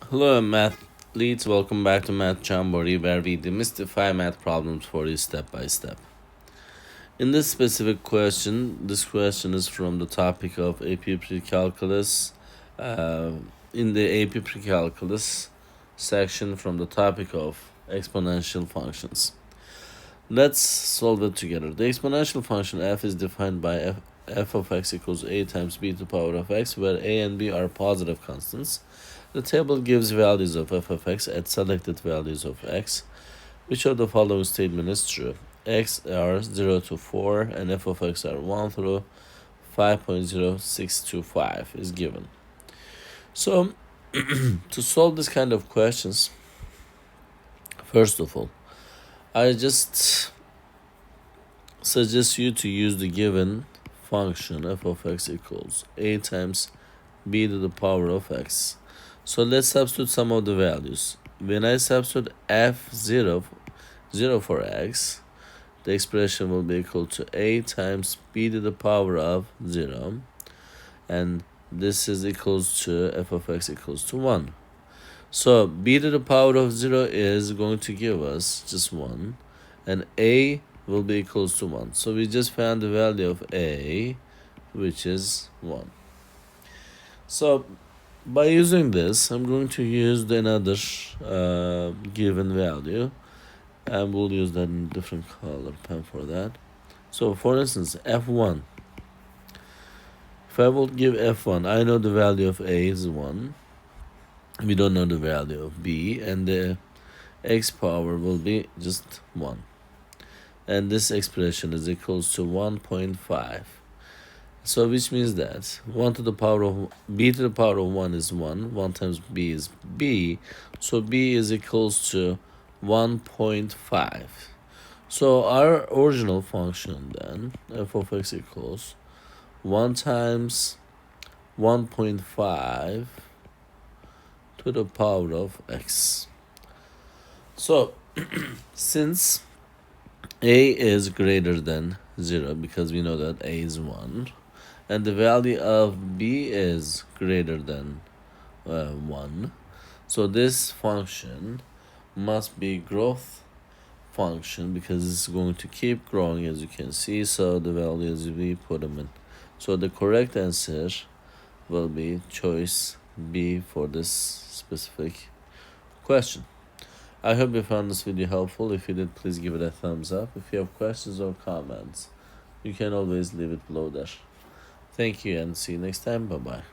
Hello, math leads. Welcome back to Math Jamboree, where we demystify math problems for you step by step. In this specific question, this question is from the topic of AP Precalculus. In the AP Precalculus section, from the topic of exponential functions. Let's solve it together. The exponential function f is defined by f of x equals a times b to the power of x, where a and b are positive constants. The table gives values of f of x at selected values of x. Which of the following statement is true? X are 0 to 4 and f of x are 1 through 5.0625 is given. So, to solve this kind of questions, first of all, I just suggest you to use the given function f of x equals a times b to the power of x. So let's substitute some of the values. When I substitute f0 for x, the expression will be equal to a times b to the power of 0, and this is equals to f of x equals to 1. So b to the power of 0 is going to give us just 1, and a will be equals to 1. So we just found the value of a, which is 1. So by using this, I'm going to use another given value, and we'll use that in different color pen for that. So for instance, f1. If I will give f1, I know the value of a is 1. We don't know the value of b, and the x power will be just 1. And this expression is equals to 1.5. So which means that 1 to the power of b to the power of 1 is 1. 1 times b is b. So b is equals to 1.5. So our original function then, f of x equals 1 times 1.5 to the power of x. So since a is greater than 0, because we know that a is 1, and the value of b is greater than 1, so this function must be growth function, because it's going to keep growing, as you can see. So the values we put them in. So the correct answer will be choice B for this specific question. I hope you found this video helpful. If you did, please give it a thumbs up. If you have questions or comments, you can always leave it below there. Thank you, and see you next time. Bye-bye.